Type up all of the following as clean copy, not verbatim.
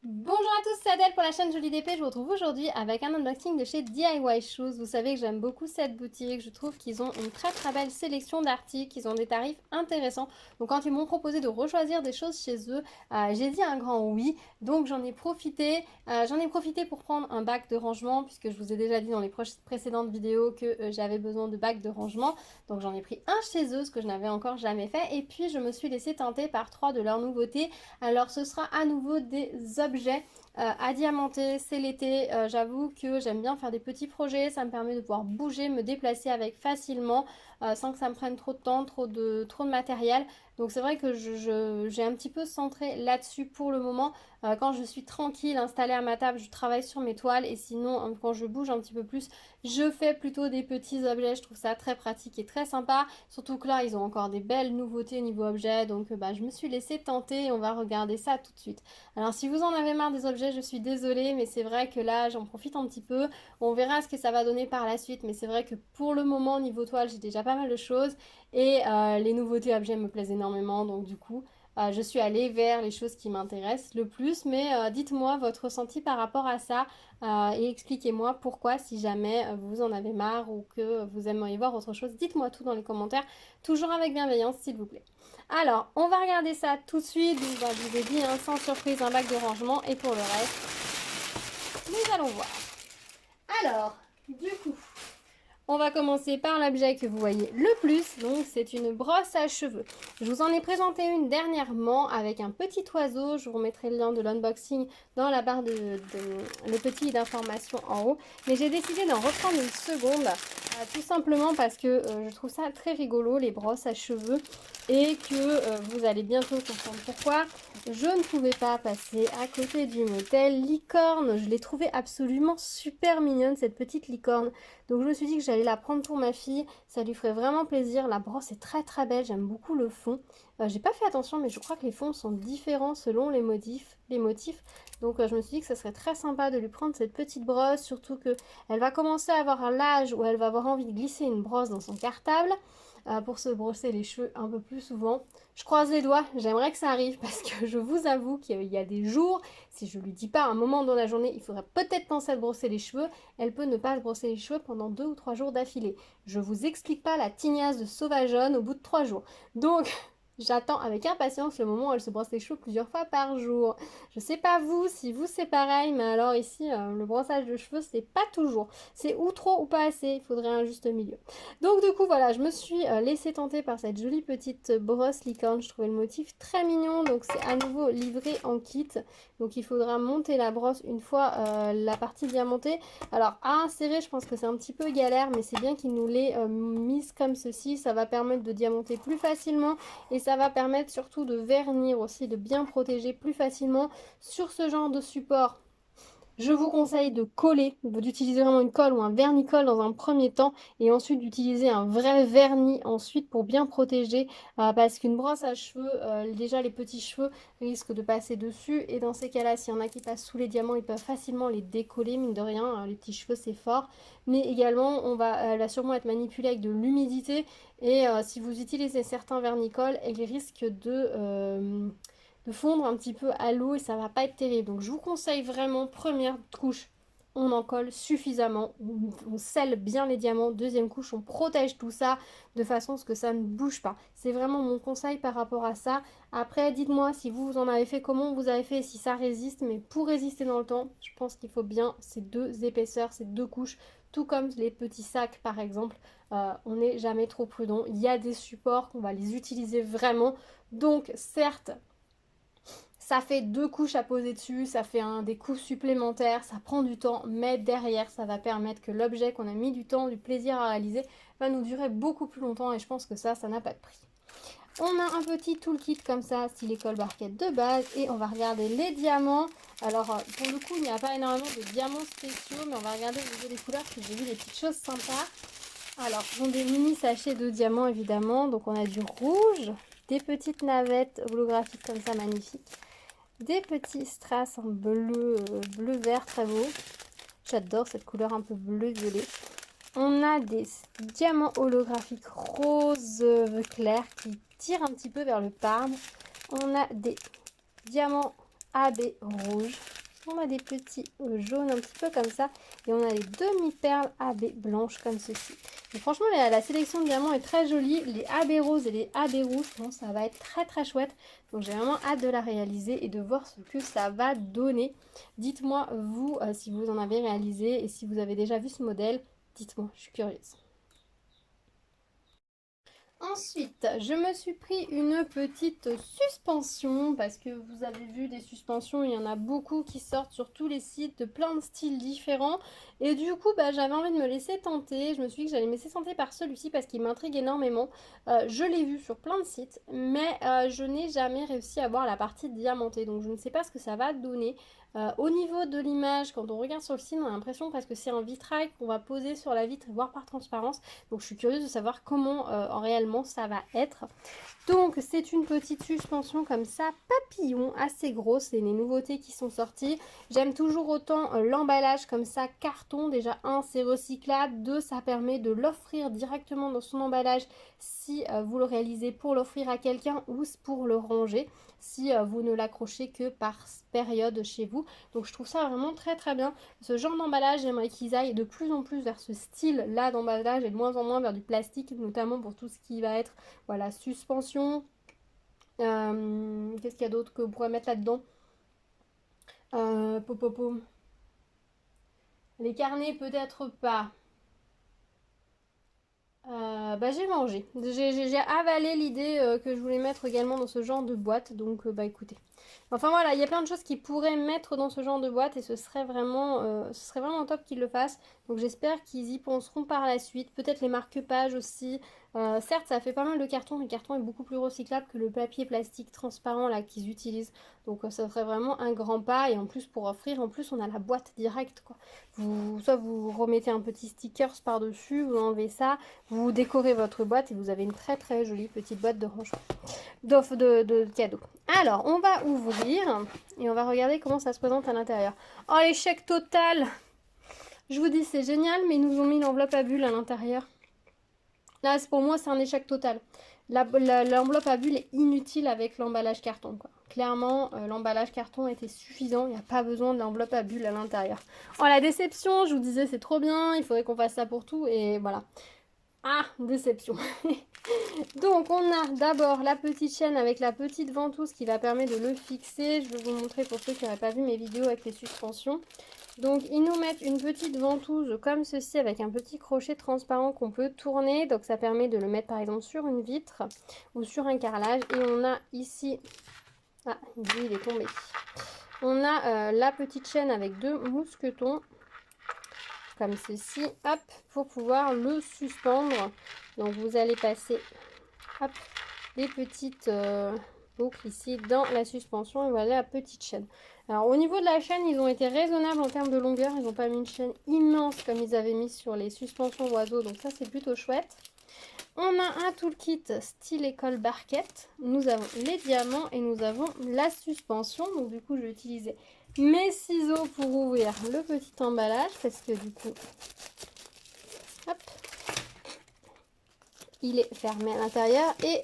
Bonjour à tous, c'est Adèle pour la chaîne Jolie d'épée. Je vous retrouve aujourd'hui avec un unboxing de chez DIY Shoes. Vous savez que j'aime beaucoup cette boutique. Je trouve qu'ils ont une très belle sélection d'articles. Ils ont des tarifs intéressants. Donc quand ils m'ont proposé de rechoisir des choses chez eux, j'ai dit un grand oui. Donc j'en ai profité. Pour prendre un bac de rangement puisque je vous ai déjà dit dans les précédentes vidéos que j'avais besoin de bacs de rangement. Donc j'en ai pris un chez eux, ce que je n'avais encore jamais fait. Et puis je me suis laissée tenter par 3 de leurs nouveautés. Alors ce sera à nouveau des objets à diamanter, c'est l'été, j'avoue que j'aime bien faire des petits projets, ça me permet de pouvoir bouger, me déplacer avec facilement, sans que ça me prenne trop de temps, trop de matériel. Donc c'est vrai que j'ai un petit peu centré là-dessus pour le moment. Quand je suis tranquille, installée à ma table, je travaille sur mes toiles et sinon quand je bouge un petit peu plus, je fais plutôt des petits objets. Je trouve ça très pratique et très sympa. Surtout que là, ils ont encore des belles nouveautés au niveau objets. Donc je me suis laissée tenter et on va regarder ça tout de suite. Alors si vous en avez marre des objets, je suis désolée, mais c'est vrai que là, j'en profite un petit peu. On verra ce que ça va donner par la suite, mais c'est vrai que pour le moment, niveau toile, j'ai déjà pas mal de choses. Et les nouveautés objets me plaisent énormément, donc du coup, je suis allée vers les choses qui m'intéressent le plus. Mais dites-moi votre ressenti par rapport à ça et expliquez-moi pourquoi, si jamais vous en avez marre ou que vous aimeriez voir autre chose, dites-moi tout dans les commentaires, toujours avec bienveillance, s'il vous plaît. Alors, on va regarder ça tout de suite. Donc, je vous ai dit, hein, sans surprise, un bac de rangement. Et pour le reste, nous allons voir. Alors, du coup, on va commencer par l'objet que vous voyez le plus. Donc, c'est une brosse à cheveux. Je vous en ai présenté une dernièrement avec un petit oiseau. Je vous remettrai le lien de l'unboxing dans la barre le petit d'informations en haut. Mais j'ai décidé d'en reprendre une seconde. Tout simplement parce que je trouve ça très rigolo, les brosses à cheveux, et que vous allez bientôt comprendre pourquoi. Je ne pouvais pas passer à côté du modèle licorne. Je l'ai trouvé absolument super mignonne, cette petite licorne. Donc je me suis dit que j'allais la prendre pour ma fille, ça lui ferait vraiment plaisir. La brosse est très belle, j'aime beaucoup le fond. J'ai pas fait attention, mais je crois que les fonds sont différents selon les motifs. Donc je me suis dit que ça serait très sympa de lui prendre cette petite brosse, surtout que elle va commencer à avoir l'âge où elle va avoir envie de glisser une brosse dans son cartable pour se brosser les cheveux un peu plus souvent. Je croise les doigts, j'aimerais que ça arrive parce que je vous avoue qu'il y a des jours, si je lui dis pas à un moment dans la journée, il faudrait peut-être penser à brosser les cheveux, elle peut ne pas se brosser les cheveux pendant 2 ou 3 jours d'affilée. Je vous explique pas la tignasse de sauvageonne au bout de 3 jours. Donc, j'attends avec impatience le moment où elle se brosse les cheveux plusieurs fois par jour. Je sais pas vous, si vous c'est pareil, mais alors ici, le brossage de cheveux, c'est pas toujours. C'est ou trop ou pas assez, il faudrait un juste milieu. Donc du coup, voilà, je me suis laissée tenter par cette jolie petite brosse licorne. Je trouvais le motif très mignon, donc c'est à nouveau livré en kit. Donc il faudra monter la brosse une fois la partie diamantée. Alors à insérer, je pense que c'est un petit peu galère, mais c'est bien qu'il nous l'ait mise comme ceci. Ça va permettre de diamanter plus facilement et ça va permettre surtout de vernir aussi, de bien protéger plus facilement sur ce genre de support. Je vous conseille de coller, d'utiliser vraiment une colle ou un vernis-colle dans un premier temps et ensuite d'utiliser un vrai vernis ensuite pour bien protéger parce qu'une brosse à cheveux, déjà les petits cheveux risquent de passer dessus et dans ces cas-là, s'il y en a qui passent sous les diamants, ils peuvent facilement les décoller, mine de rien, les petits cheveux c'est fort, mais également elle va sûrement être manipulée avec de l'humidité et si vous utilisez certains vernis-colle, elle risque de fondre un petit peu à l'eau et ça va pas être terrible. Donc je vous conseille vraiment, première couche, on en colle suffisamment, on scelle bien les diamants, deuxième couche, on protège tout ça de façon à ce que ça ne bouge pas. C'est vraiment mon conseil par rapport à ça. Après, dites-moi si vous en avez fait, comment vous avez fait, si ça résiste, mais pour résister dans le temps, je pense qu'il faut bien ces 2 épaisseurs, ces 2 couches, tout comme les petits sacs par exemple. On n'est jamais trop prudent. Il y a des supports qu'on va les utiliser vraiment. Donc certes, ça fait 2 couches à poser dessus, ça fait des coups supplémentaires, ça prend du temps, mais derrière, ça va permettre que l'objet qu'on a mis du temps, du plaisir à réaliser, va nous durer beaucoup plus longtemps et je pense que ça n'a pas de prix. On a un petit toolkit comme ça, style école barquette de base, et on va regarder les diamants. Alors, pour le coup, il n'y a pas énormément de diamants spéciaux, mais on va regarder au niveau des couleurs, parce que j'ai vu des petites choses sympas. Alors, ce sont des mini sachets de diamants, évidemment. Donc, on a du rouge, des petites navettes holographiques comme ça, magnifiques. Des petits strass en bleu, bleu-vert très beau. J'adore cette couleur un peu bleu-violet. On a des diamants holographiques rose clair qui tirent un petit peu vers le parme. On a des diamants AB rouge. On a des petits jaunes un petit peu comme ça. Et on a les demi-perles AB blanches comme ceci. Donc franchement, la sélection de diamants est très jolie. Les AB roses et les AB rouges, bon, ça va être très très chouette. Donc j'ai vraiment hâte de la réaliser et de voir ce que ça va donner. Dites-moi, vous, si vous en avez réalisé et si vous avez déjà vu ce modèle. Dites-moi, je suis curieuse. Ensuite, je me suis pris une petite suspension parce que vous avez vu des suspensions, il y en a beaucoup qui sortent sur tous les sites de plein de styles différents. Et du coup, j'avais envie de me laisser tenter. Je me suis dit que j'allais me laisser tenter par celui-ci parce qu'il m'intrigue énormément. Je l'ai vu sur plein de sites, mais je n'ai jamais réussi à voir la partie diamantée. Donc je ne sais pas ce que ça va donner. Au niveau de l'image, quand on regarde sur le site, on a l'impression presque que c'est un vitrail qu'on va poser sur la vitre et voir par transparence. Donc je suis curieuse de savoir comment réellement ça va être. Donc c'est une petite suspension comme ça, papillon, assez grosse, c'est les nouveautés qui sont sorties. J'aime toujours autant l'emballage comme ça, carton. Déjà, un, c'est recyclable. Deux, ça permet de l'offrir directement dans son emballage si vous le réalisez pour l'offrir à quelqu'un ou pour le ranger si vous ne l'accrochez que par période chez vous. Donc je trouve ça vraiment très très bien. Ce genre d'emballage, j'aimerais qu'ils aillent de plus en plus vers ce style là d'emballage et de moins en moins vers du plastique, notamment pour tout ce qui va être voilà, suspension. Qu'est-ce qu'il y a d'autre que vous pourrez mettre là-dedans? Popopo. Les carnets peut-être pas. J'ai mangé. J'ai avalé l'idée que je voulais mettre également dans ce genre de boîte. Donc écoutez. Enfin voilà, il y a plein de choses qu'ils pourraient mettre dans ce genre de boîte et ce serait vraiment top qu'ils le fassent. Donc j'espère qu'ils y penseront par la suite. Peut-être les marque-pages aussi. Certes, ça fait pas mal de carton, mais le carton est beaucoup plus recyclable que le papier plastique transparent là qu'ils utilisent. Donc ça ferait vraiment un grand pas. Et en plus, pour offrir, en plus, on a la boîte directe quoi. Soit vous remettez un petit stickers par-dessus, vous enlevez ça, vous décorez votre boîte et vous avez une très très jolie petite boîte de rangement, d'offre de cadeaux. Alors, on va ouvrir et on va regarder comment ça se présente à l'intérieur. Oh, l'échec total! Je vous dis, c'est génial, mais ils nous ont mis l'enveloppe à bulles à l'intérieur. Là, pour moi, c'est un échec total. L'enveloppe à bulles est inutile avec l'emballage carton, quoi. Clairement, l'emballage carton était suffisant. Il n'y a pas besoin de l'enveloppe à bulles à l'intérieur. Oh, la déception! Je vous disais, c'est trop bien. Il faudrait qu'on fasse ça pour tout. Et voilà. Ah, déception. Donc, on a d'abord la petite chaîne avec la petite ventouse qui va permettre de le fixer. Je vais vous montrer pour ceux qui n'auraient pas vu mes vidéos avec les suspensions. Donc, ils nous mettent une petite ventouse comme ceci avec un petit crochet transparent qu'on peut tourner. Donc, ça permet de le mettre par exemple sur une vitre ou sur un carrelage. Et on a ici... Ah, il est tombé. On a la petite chaîne avec deux mousquetons comme ceci, hop, pour pouvoir le suspendre. Donc vous allez passer, hop, les petites boucles ici dans la suspension et voilà la petite chaîne. Alors au niveau de la chaîne, ils ont été raisonnables en termes de longueur. Ils n'ont pas mis une chaîne immense comme ils avaient mis sur les suspensions oiseaux, donc ça c'est plutôt chouette. On a un toolkit style école barquette. Nous avons les diamants et nous avons la suspension. Donc du coup, je vais utiliser mes ciseaux pour ouvrir le petit emballage parce que du coup, hop, il est fermé à l'intérieur et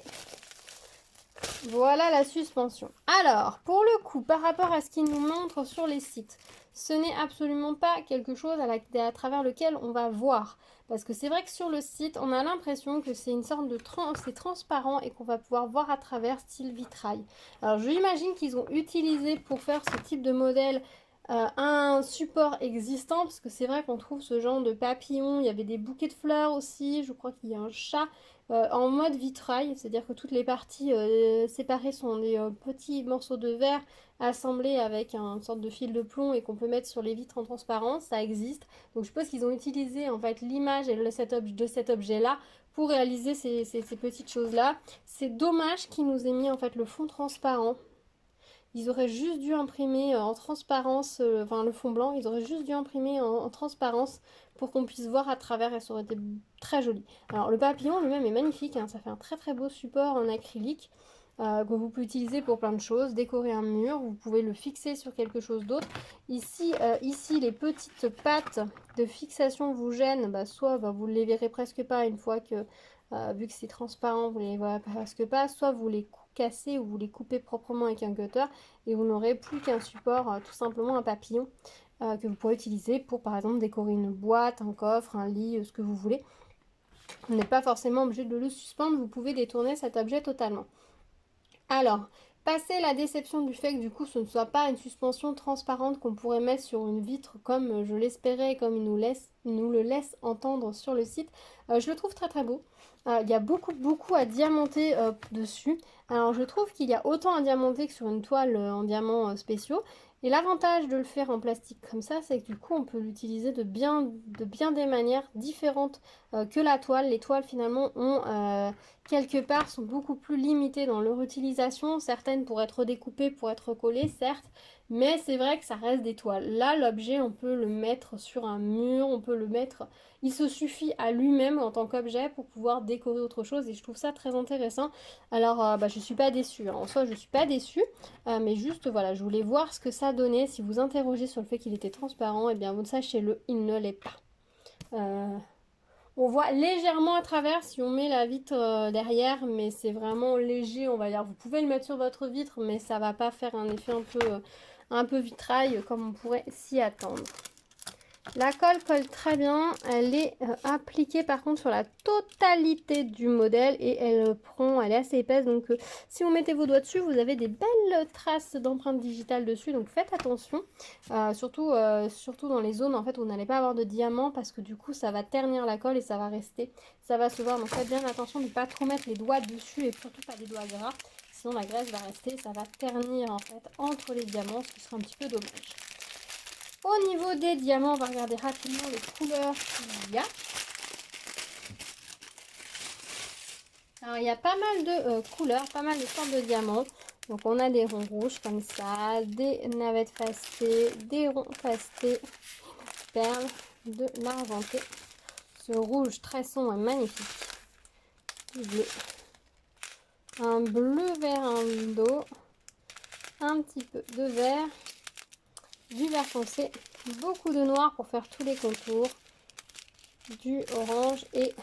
voilà la suspension. Alors, pour le coup, par rapport à ce qu'ils nous montrent sur les sites, ce n'est absolument pas quelque chose à travers lequel on va voir. Parce que c'est vrai que sur le site, on a l'impression que c'est une sorte de c'est transparent et qu'on va pouvoir voir à travers style vitrail. Alors, je imagine qu'ils ont utilisé pour faire ce type de modèle un support existant, parce que c'est vrai qu'on trouve ce genre de papillon, il y avait des bouquets de fleurs aussi, je crois qu'il y a un chat en mode vitrail, c'est-à-dire que toutes les parties séparées sont des petits morceaux de verre assemblés avec une sorte de fil de plomb et qu'on peut mettre sur les vitres en transparence, ça existe. Donc je suppose qu'ils ont utilisé en fait l'image et de cet objet-là pour réaliser ces petites choses-là. C'est dommage qu'ils nous aient mis en fait le fond transparent. Ils auraient juste dû imprimer en transparence, enfin le fond blanc, ils auraient juste dû imprimer en transparence pour qu'on puisse voir à travers et ça aurait été très joli. Alors le papillon lui-même est magnifique, hein, ça fait un très très beau support en acrylique que vous pouvez utiliser pour plein de choses, décorer un mur, vous pouvez le fixer sur quelque chose d'autre. Ici, les petites pattes de fixation vous gênent, soit vous ne les verrez presque pas une fois que, vu que c'est transparent, vous ne les voyez presque pas, soit vous les casser ou vous les coupez proprement avec un cutter et vous n'aurez plus qu'un support, tout simplement un papillon que vous pourrez utiliser pour par exemple décorer une boîte, un coffre, un lit, ce que vous voulez. Vous n'êtes pas forcément obligé de le suspendre, vous pouvez détourner cet objet totalement. Alors, passer la déception du fait que du coup ce ne soit pas une suspension transparente qu'on pourrait mettre sur une vitre comme je l'espérais et comme il nous le laisse entendre sur le site, je le trouve très très beau. Il y a beaucoup à diamanter dessus. Alors je trouve qu'il y a autant à diamanter que sur une toile en diamants spéciaux. Et l'avantage de le faire en plastique comme ça, c'est que du coup on peut l'utiliser de bien des manières différentes que la toile. Les toiles finalement ont quelque part sont beaucoup plus limitées dans leur utilisation. Certaines pour être découpées, pour être collées, certes, mais c'est vrai que ça reste des toiles. Là, l'objet, on peut le mettre sur un mur, on peut le mettre... Il se suffit à lui-même en tant qu'objet pour pouvoir décorer autre chose et je trouve ça très intéressant. Alors, je suis pas déçue. En soi, je suis pas déçue, mais juste, voilà, je voulais voir ce que ça donnait. Si vous interrogez sur le fait qu'il était transparent, eh bien, vous sachez-le, il ne l'est pas. On voit légèrement à travers si on met la vitre derrière, mais c'est vraiment léger, on va dire. Vous pouvez le mettre sur votre vitre, mais ça va pas faire un effet un peu vitrail comme on pourrait s'y attendre. La colle colle très bien, elle est appliquée par contre sur la totalité du modèle et elle est assez épaisse, donc si vous mettez vos doigts dessus, vous avez des belles traces d'empreintes digitales dessus, donc faites attention, surtout dans les zones en fait où vous n'allez pas avoir de diamants parce que du coup ça va ternir la colle et ça va rester, ça va se voir, donc faites bien attention de ne pas trop mettre les doigts dessus et surtout pas des doigts gras, sinon la graisse va rester, ça va ternir en fait entre les diamants, ce qui sera un petit peu dommage. Au niveau des diamants, on va regarder rapidement les couleurs qu'il y a. Alors, il y a pas mal de couleurs, pas mal de sortes de diamants. Donc, on a des ronds rouges comme ça, des navettes fastées, des ronds fastés, perles, de l'argenté. Ce rouge très sombre est magnifique. Du bleu. Un bleu vert indigo. Un petit peu de vert. Du vert foncé, beaucoup de noir pour faire tous les contours, du orange et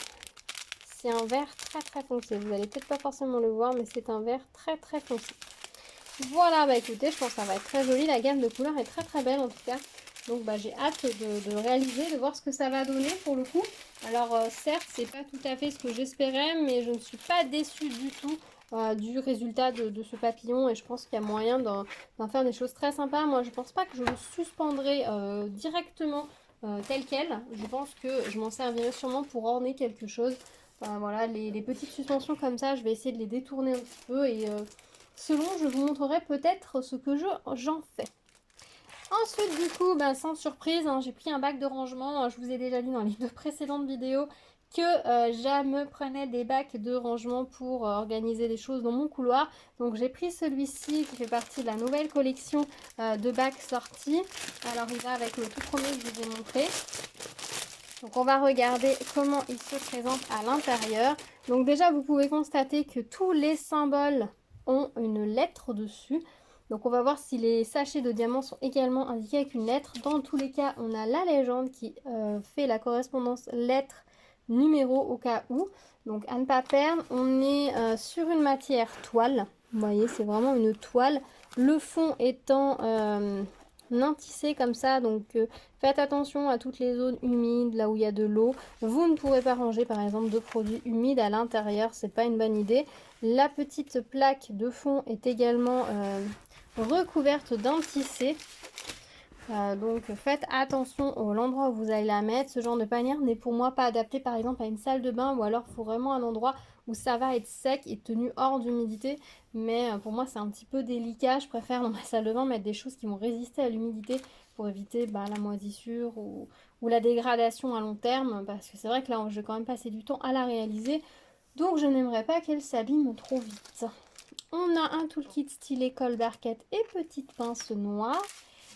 c'est un vert très très foncé. Vous allez peut-être pas forcément le voir, mais c'est un vert très très foncé. Voilà, bah écoutez, je pense que ça va être très joli. La gamme de couleurs est très très belle en tout cas. Donc bah j'ai hâte de réaliser, de voir ce que ça va donner pour le coup. Alors certes, c'est pas tout à fait ce que j'espérais, mais je ne suis pas déçue du tout. Du résultat de ce papillon et je pense qu'il y a moyen d'en faire des choses très sympas. Moi je pense pas que je le suspendrai directement tel quel. Je pense que je m'en servirai sûrement pour orner quelque chose. Voilà, les petites suspensions comme ça, je vais essayer de les détourner un petit peu et selon je vous montrerai peut-être ce que j'en fais. Ensuite du coup, sans surprise, hein, j'ai pris un bac de rangement. Je vous ai déjà dit dans les 2 précédentes vidéos que je me prenais des bacs de rangement pour organiser des choses dans mon couloir. Donc j'ai pris celui-ci qui fait partie de la nouvelle collection de bacs sortis. Alors il va avec le tout premier que je vous ai montré. Donc on va regarder comment il se présente à l'intérieur. Donc déjà vous pouvez constater que tous les symboles ont une lettre dessus. Donc on va voir si les sachets de diamants sont également indiqués avec une lettre. Dans tous les cas, on a la légende qui fait la correspondance lettre numéro au cas où. Donc à ne pas perdre, on est sur une matière toile. Vous voyez, c'est vraiment une toile. Le fond étant tissé comme ça, donc faites attention à toutes les zones humides, là où il y a de l'eau. Vous ne pourrez pas ranger par exemple de produits humides à l'intérieur, c'est pas une bonne idée. La petite plaque de fond est également recouverte d'un tissé. Donc faites attention à l'endroit où vous allez la mettre. Ce genre de panière n'est pour moi pas adapté par exemple à une salle de bain ou alors il faut vraiment un endroit où ça va être sec et tenu hors d'humidité. Mais pour moi c'est un petit peu délicat. Je préfère dans ma salle de bain mettre des choses qui vont résister à l'humidité pour éviter la moisissure ou la dégradation à long terme. Parce que c'est vrai que là je vais quand même passer du temps à la réaliser. Donc je n'aimerais pas qu'elle s'abîme trop vite. On a un toolkit stylé colle barquette et petite pince noire.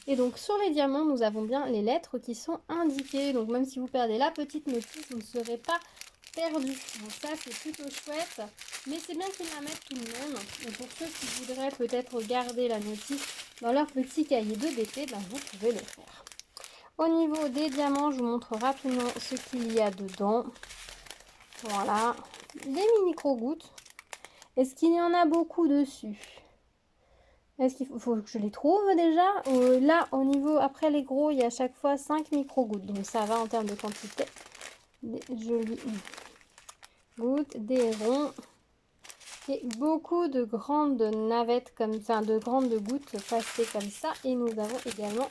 Et donc sur les diamants, nous avons bien les lettres qui sont indiquées. Donc même si vous perdez la petite notice, vous ne serez pas perdu. Donc ça c'est plutôt chouette. Mais c'est bien qu'ils la mettent tout de même. Et pour ceux qui voudraient peut-être garder la notice dans leur petit cahier de BP, vous pouvez le faire. Au niveau des diamants, je vous montre rapidement ce qu'il y a dedans. Voilà, des mini gros gouttes. Est-ce qu'il y en a beaucoup dessus? Est-ce qu'il faut que je les trouve déjà? Là, au niveau, après les gros, il y a à chaque fois 5 micro-gouttes. Donc ça va en termes de quantité. Des jolies gouttes, des ronds. Et beaucoup de grandes navettes comme ça, de grandes gouttes passées comme ça. Et nous avons également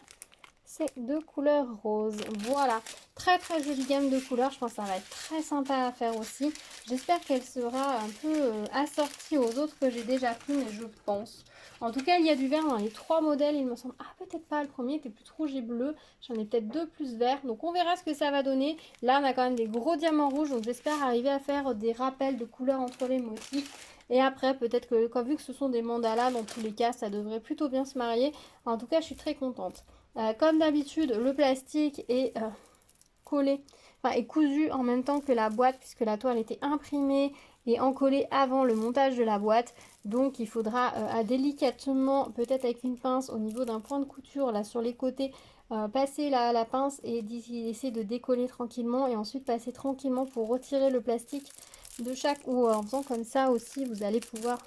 ces deux couleurs roses. Voilà, très très jolie gamme de couleurs. Je pense que ça va être très sympa à faire aussi. J'espère qu'elle sera un peu assortie aux autres que j'ai déjà pris, mais je pense. En tout cas, il y a du vert dans les 3 modèles, il me semble. Ah, peut-être pas, le premier était plus rouge et bleu. J'en ai peut-être 2 plus vert. Donc on verra ce que ça va donner. Là, on a quand même des gros diamants rouges. Donc j'espère arriver à faire des rappels de couleurs entre les motifs. Et après, peut-être que, vu que ce sont des mandalas, dans tous les cas, ça devrait plutôt bien se marier. En tout cas, je suis très contente. Comme d'habitude, le plastique est collé, enfin est cousu en même temps que la boîte, puisque la toile était imprimée et encollée avant le montage de la boîte. Donc il faudra délicatement, peut-être avec une pince au niveau d'un point de couture, là sur les côtés, passer la pince et essayer de décoller tranquillement. Et ensuite passer tranquillement pour retirer le plastique de chaque, ou en faisant comme ça aussi, vous allez pouvoir...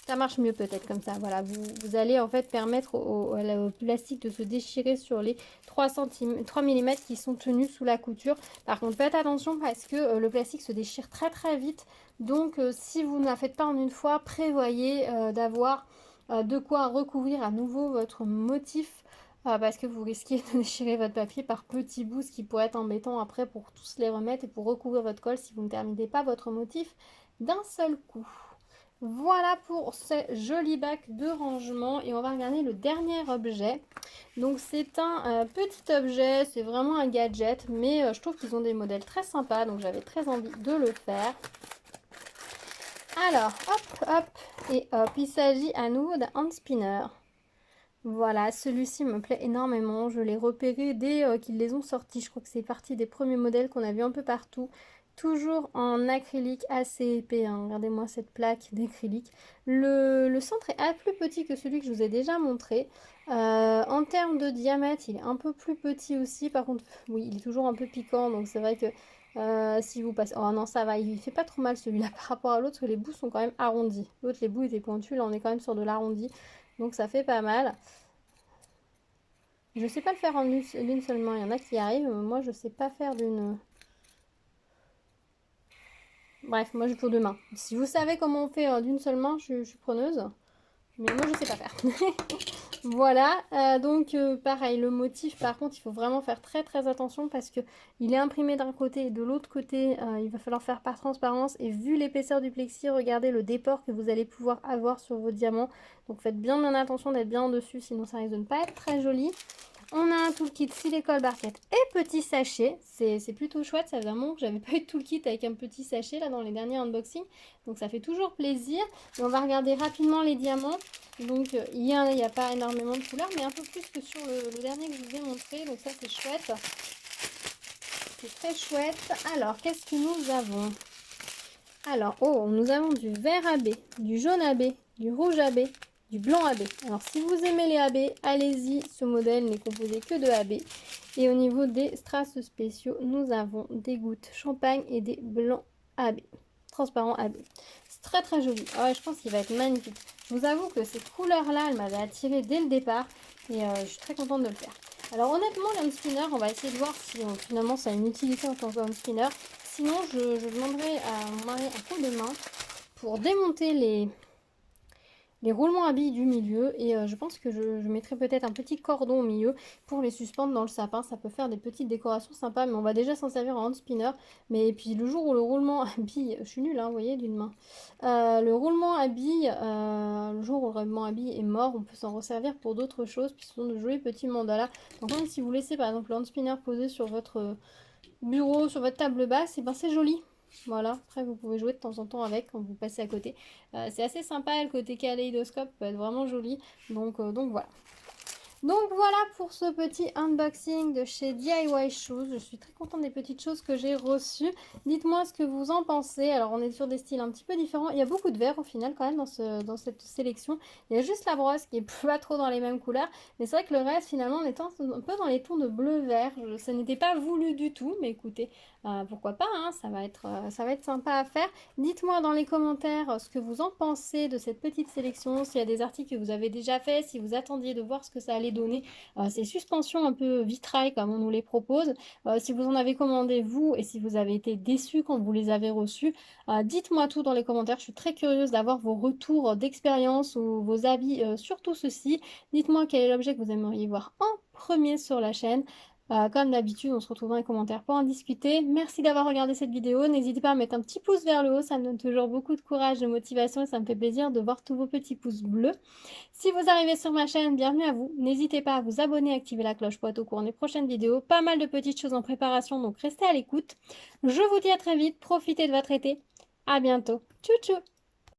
Ça marche mieux peut-être comme ça, voilà, vous allez en fait permettre au plastique de se déchirer sur les 3 mm qui sont tenus sous la couture. Par contre, faites attention parce que le plastique se déchire très très vite. Donc si vous ne la faites pas en une fois, prévoyez d'avoir de quoi recouvrir à nouveau votre motif. Parce que vous risquez de déchirer votre papier par petits bouts, ce qui pourrait être embêtant après pour tous les remettre et pour recouvrir votre colle si vous ne terminez pas votre motif d'un seul coup. Voilà pour ce joli bac de rangement et on va regarder le dernier objet. Donc c'est un petit objet, c'est vraiment un gadget, mais je trouve qu'ils ont des modèles très sympas, donc j'avais très envie de le faire. Alors, hop, hop, et hop, il s'agit à nouveau d'un hand spinner. Voilà, celui-ci me plaît énormément, je l'ai repéré dès qu'ils les ont sortis, je crois que c'est parti des premiers modèles qu'on a vu un peu partout. Toujours en acrylique assez épais, hein. Regardez-moi cette plaque d'acrylique. Le centre est plus petit que celui que je vous ai déjà montré. En termes de diamètre, il est un peu plus petit aussi. Par contre, oui, il est toujours un peu piquant, donc c'est vrai que si vous passez... Oh non, ça va, il fait pas trop mal celui-là par rapport à l'autre, parce que les bouts sont quand même arrondis. L'autre, les bouts étaient pointus, là on est quand même sur de l'arrondi, donc ça fait pas mal. Je sais pas le faire en d'une seule main, il y en a qui y arrivent, mais moi je sais pas faire d'une... Bref, moi j'ai pour deux mains. Si vous savez comment on fait d'une seule main, je suis preneuse. Mais moi je sais pas faire. Voilà, donc pareil, le motif par contre il faut vraiment faire très très attention parce que il est imprimé d'un côté et de l'autre côté il va falloir faire par transparence. Et vu l'épaisseur du plexi, regardez le déport que vous allez pouvoir avoir sur vos diamants. Donc faites bien attention d'être bien dessus, sinon ça risque de ne pas être très joli. On a un toolkit silicone barquette et petit sachet. C'est plutôt chouette, ça faisait un moment que j'avais pas eu de toolkit avec un petit sachet là dans les derniers unboxings. Donc ça fait toujours plaisir. Et on va regarder rapidement les diamants. Donc il n'y a pas énormément de couleurs, mais un peu plus que sur le dernier que je vous ai montré. Donc ça c'est chouette. C'est très chouette. Alors qu'est-ce que nous avons? Alors, oh, nous avons du vert AB, du jaune AB, du rouge AB, du blanc AB. Alors, si vous aimez les AB, allez-y. Ce modèle n'est composé que de AB. Et au niveau des strass spéciaux, nous avons des gouttes champagne et des blancs AB, transparents AB. C'est très très joli. Ah ouais, je pense qu'il va être magnifique. Je vous avoue que cette couleur-là, elle m'avait attirée dès le départ. Et je suis très contente de le faire. Alors honnêtement, le hand spinner, on va essayer de voir si finalement ça a une utilité en tant que hand spinner. Sinon, je demanderai à mon mari un coup de main pour démonter les roulements à billes du milieu. Et je pense que je mettrai peut-être un petit cordon au milieu pour les suspendre dans le sapin. Ça peut faire des petites décorations sympas, mais on va déjà s'en servir en hand spinner. Mais puis le jour où le roulement à billes... Je suis nulle, hein, vous voyez, d'une main. Le roulement à billes, le jour où le roulement à billes est mort, on peut s'en resservir pour d'autres choses. Puis ce sont de jolis petits mandalas. Donc même si vous laissez par exemple le hand spinner posé sur votre... bureau, sur votre table basse, et ben c'est joli. Voilà, après vous pouvez jouer de temps en temps avec quand vous passez à côté. C'est assez sympa, le côté kaléidoscope peut être vraiment joli. Donc voilà. Donc voilà pour ce petit unboxing de chez DIY Shoes. Je suis très contente des petites choses que j'ai reçues. Dites-moi ce que vous en pensez. Alors on est sur des styles un petit peu différents. Il y a beaucoup de vert au final quand même dans cette sélection. Il y a juste la brosse qui est pas trop dans les mêmes couleurs. Mais c'est vrai que le reste finalement on est un peu dans les tons de bleu-vert. Ça n'était pas voulu du tout. Mais écoutez, pourquoi pas, hein, ça va être sympa à faire. Dites-moi dans les commentaires ce que vous en pensez de cette petite sélection. S'il y a des articles que vous avez déjà fait, si vous attendiez de voir ce que ça allait donner ces suspensions un peu vitrail comme on nous les propose. Si vous en avez commandé vous et si vous avez été déçus quand vous les avez reçus, dites-moi tout dans les commentaires. Je suis très curieuse d'avoir vos retours d'expérience ou vos avis sur tout ceci. Dites-moi quel est l'objet que vous aimeriez voir en premier sur la chaîne. Comme d'habitude, on se retrouve dans les commentaires pour en discuter. Merci d'avoir regardé cette vidéo. N'hésitez pas à mettre un petit pouce vers le haut, ça me donne toujours beaucoup de courage, de motivation et ça me fait plaisir de voir tous vos petits pouces bleus. Si vous arrivez sur ma chaîne, bienvenue à vous. N'hésitez pas à vous abonner, activer la cloche pour être au courant des prochaines vidéos. Pas mal de petites choses en préparation, donc restez à l'écoute. Je vous dis à très vite, profitez de votre été. À bientôt. Tchou tchou!